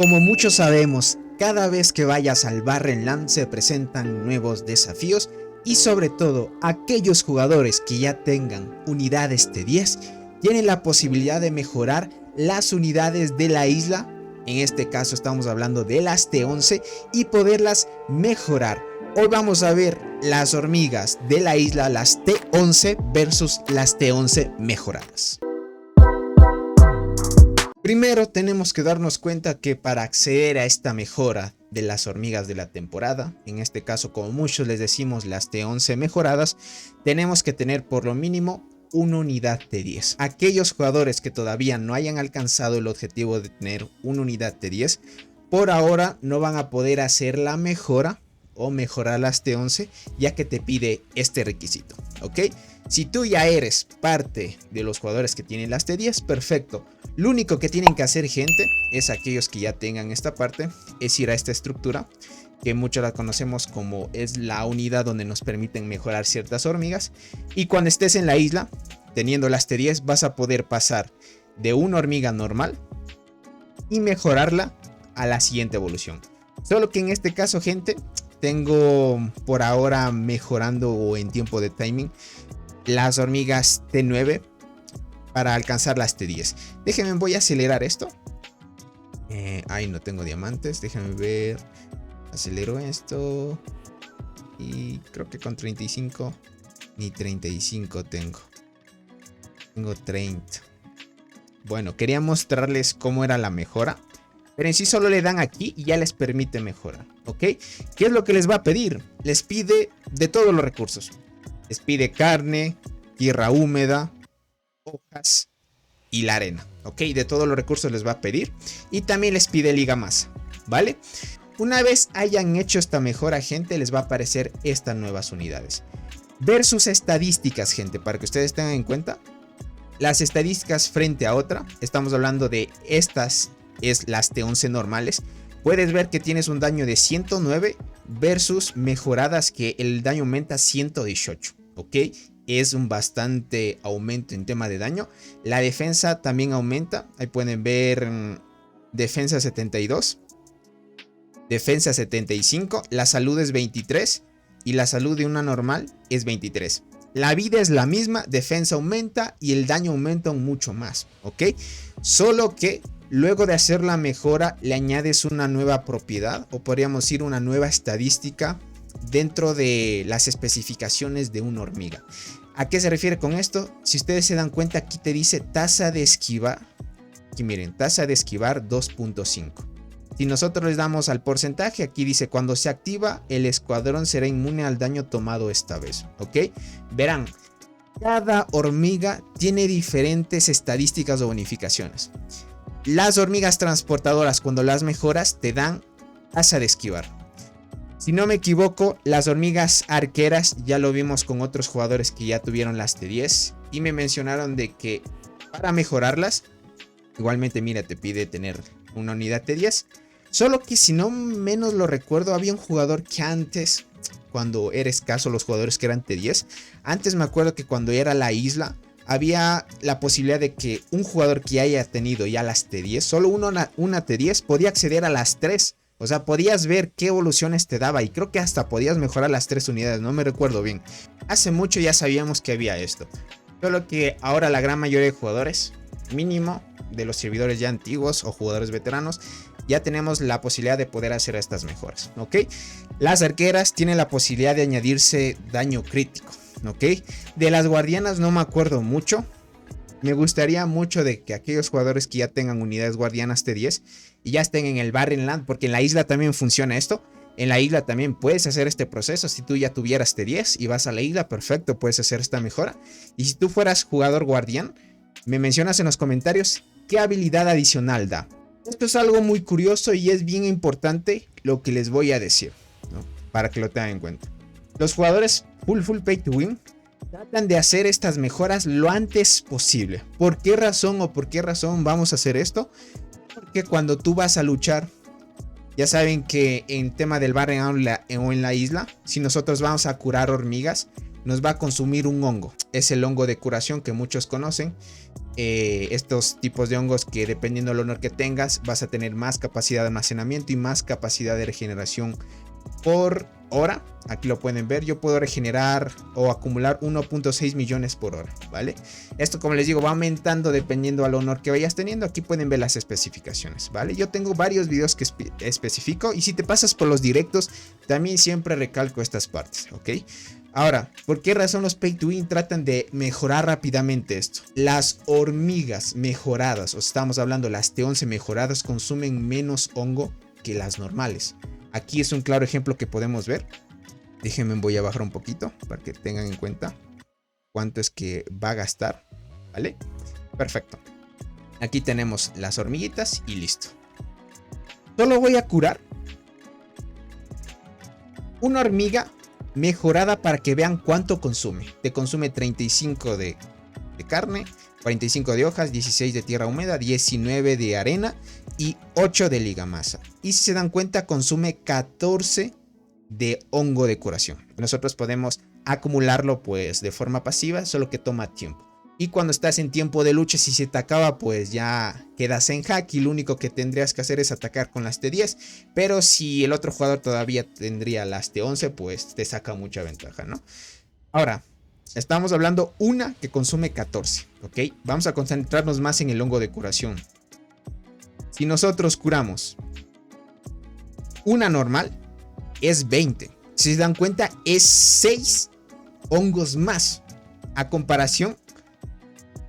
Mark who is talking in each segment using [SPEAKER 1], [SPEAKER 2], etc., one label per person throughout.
[SPEAKER 1] Como muchos sabemos, cada vez que vayas al Barrenland se presentan nuevos desafíos y sobre todo aquellos jugadores que ya tengan unidades T10 tienen la posibilidad de mejorar las unidades de la isla, en este caso estamos hablando de las T11, y poderlas mejorar. Hoy vamos a ver las hormigas de la isla, las T11 versus las T11 mejoradas. Primero tenemos que darnos cuenta que para acceder a esta mejora de las hormigas de la temporada, en este caso como muchos les decimos las T11 mejoradas, tenemos que tener por lo mínimo una unidad T10. Aquellos jugadores que todavía no hayan alcanzado el objetivo de tener una unidad T10, por ahora no van a poder hacer la mejora o mejorar las T11, ya que te pide este requisito, ¿ok? Si tú ya eres parte de los jugadores que tienen las T10, perfecto. Lo único que tienen que hacer, gente, es aquellos que ya tengan esta parte, es ir a esta estructura, que muchos la conocemos como es la unidad donde nos permiten mejorar ciertas hormigas. Y cuando estés en la isla, teniendo las T10, vas a poder pasar de una hormiga normal y mejorarla a la siguiente evolución. Solo que en este caso, gente, tengo por ahora mejorando o en tiempo de timing las hormigas T9 para alcanzar las T10. Déjenme, voy a acelerar esto. Ahí no tengo diamantes, déjenme ver. Acelero esto. Y creo que con 35 ni 35 tengo. Tengo 30. Bueno, quería mostrarles cómo era la mejora. Pero en sí solo le dan aquí y ya les permite mejorar, ¿ok? ¿Qué es lo que les va a pedir? Les pide de todos los recursos. Les pide carne, tierra húmeda, hojas y la arena, ¿ok? De todos los recursos les va a pedir. Y también les pide liga masa, ¿vale? Una vez hayan hecho esta mejora, gente, les va a aparecer estas nuevas unidades. Ver sus estadísticas, gente, para que ustedes tengan en cuenta. Las estadísticas frente a otra, estamos hablando de estas, es las T11 normales. Puedes ver que tienes un daño de 109 versus mejoradas que el daño aumenta a 118, ¿ok? Es un bastante aumento en tema de daño. La defensa también aumenta. Ahí pueden ver defensa 72. Defensa 75. La salud es 23. Y la salud de una normal es 23. La vida es la misma. Defensa aumenta. Y el daño aumenta mucho más. ¿Ok? Solo que luego de hacer la mejora le añades una nueva propiedad. O podríamos decir una nueva estadística dentro de las especificaciones de una hormiga. ¿A qué se refiere con esto? Si ustedes se dan cuenta, aquí te dice tasa de esquivar. Aquí miren, tasa de esquivar 2.5. Si nosotros les damos al porcentaje, aquí dice cuando se activa, el escuadrón será inmune al daño tomado esta vez. ¿Ok? Verán, cada hormiga tiene diferentes estadísticas o bonificaciones. Las hormigas transportadoras, cuando las mejoras, te dan tasa de esquivar. Si no me equivoco, las hormigas arqueras ya lo vimos con otros jugadores que ya tuvieron las T10 y me mencionaron de que para mejorarlas, igualmente mira, te pide tener una unidad T10. Solo que si no menos lo recuerdo, había un jugador que antes, cuando era escaso los jugadores que eran T10, antes me acuerdo que cuando era la isla, había la posibilidad de que un jugador que haya tenido ya las T10, solo una T10 podía acceder a las 3. O sea, podías ver qué evoluciones te daba y creo que hasta podías mejorar las 3 unidades, no me recuerdo bien. Hace mucho ya sabíamos que había esto. Solo que ahora la gran mayoría de jugadores, mínimo de los servidores ya antiguos o jugadores veteranos, ya tenemos la posibilidad de poder hacer estas mejoras, ¿ok? Las arqueras tienen la posibilidad de añadirse daño crítico, ¿ok? De las guardianas no me acuerdo mucho. Me gustaría mucho de que aquellos jugadores que ya tengan unidades guardianas T10 y ya estén en el Barrenland, porque en la isla también funciona esto. En la isla también puedes hacer este proceso. Si tú ya tuvieras T10 y vas a la isla, perfecto, puedes hacer esta mejora. Y si tú fueras jugador guardián, me mencionas en los comentarios qué habilidad adicional da. Esto es algo muy curioso y es bien importante lo que les voy a decir, ¿no? Para que lo tengan en cuenta. Los jugadores full pay to win tratan de hacer estas mejoras lo antes posible. ¿Por qué razón o por qué razón vamos a hacer esto? Porque cuando tú vas a luchar, ya saben que en tema del barren o en la isla, si nosotros vamos a curar hormigas, nos va a consumir un hongo. Es el hongo de curación que muchos conocen. estos tipos de hongos que dependiendo del honor que tengas vas a tener más capacidad de almacenamiento y más capacidad de regeneración por hora. Aquí lo pueden ver, yo puedo regenerar o acumular 1.6 millones por hora, ¿vale? Esto, como les digo, va aumentando dependiendo al honor que vayas teniendo. Aquí pueden ver las especificaciones, ¿vale? Yo tengo varios videos que especifico, y si te pasas por los directos también siempre recalco estas partes, ¿ok? Ahora, ¿por qué razón los Pay to Win tratan de mejorar rápidamente esto? Las hormigas mejoradas, o estamos hablando las T11 mejoradas, consumen menos hongo que las normales. Aquí es un claro ejemplo que podemos ver. Déjenme, voy a bajar un poquito para que tengan en cuenta cuánto es que va a gastar, ¿vale? Perfecto. Aquí tenemos las hormiguitas y listo. Solo voy a curar una hormiga mejorada para que vean cuánto consume. Te consume 35 de carne, 45 de hojas, 16 de tierra húmeda, 19 de arena y 8 de ligamasa. Y si se dan cuenta, consume 14 de hongo de curación. Nosotros podemos acumularlo pues de forma pasiva, solo que toma tiempo. Y cuando estás en tiempo de lucha, si se te acaba, pues ya quedas en hack y lo único que tendrías que hacer es atacar con las T10. Pero si el otro jugador todavía tendría las T11, pues te saca mucha ventaja, ¿no? Ahora, estamos hablando una que consume 14, ¿ok? Vamos a concentrarnos más en el hongo de curación. Si nosotros curamos una normal, es 20. Si se dan cuenta, es 6 hongos más a comparación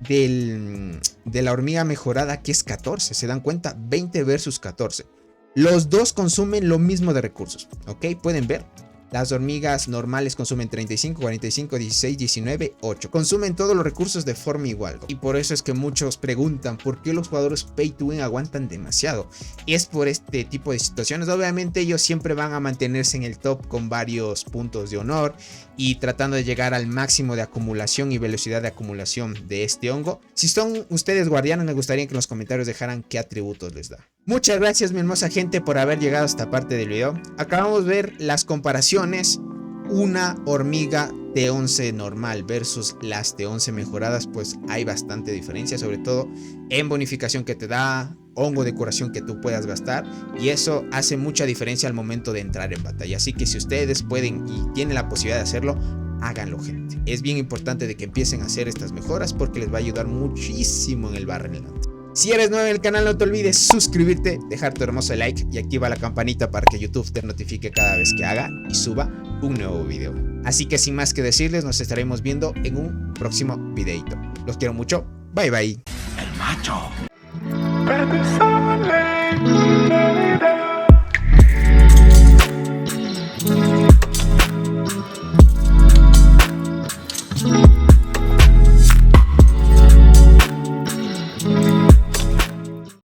[SPEAKER 1] de la hormiga mejorada, que es 14. Se dan cuenta, 20 versus 14. Los dos consumen lo mismo de recursos, ¿ok? Pueden ver. Las hormigas normales consumen 35, 45, 16, 19, 8. Consumen todos los recursos de forma igual. Y por eso es que muchos preguntan por qué los jugadores Pay to Win aguantan demasiado. Es por este tipo de situaciones. Obviamente ellos siempre van a mantenerse en el top con varios puntos de honor y tratando de llegar al máximo de acumulación y velocidad de acumulación de este hongo. Si son ustedes guardianes, me gustaría que en los comentarios dejaran qué atributos les da. Muchas gracias, mi hermosa gente, por haber llegado a esta parte del video. Acabamos de ver las comparaciones. Una hormiga T11 normal versus las T11 mejoradas, pues hay bastante diferencia, sobre todo en bonificación que te da, hongo de curación que tú puedas gastar, y eso hace mucha diferencia al momento de entrar en batalla. Así que si ustedes pueden y tienen la posibilidad de hacerlo, háganlo, gente. Es bien importante de que empiecen a hacer estas mejoras porque les va a ayudar muchísimo en el Battle.net. Si eres nuevo en el canal, no te olvides suscribirte, dejar tu hermoso like y activa la campanita para que YouTube te notifique cada vez que haga y suba un nuevo video. Así que sin más que decirles, nos estaremos viendo en un próximo videito. Los quiero mucho, bye bye.
[SPEAKER 2] El macho.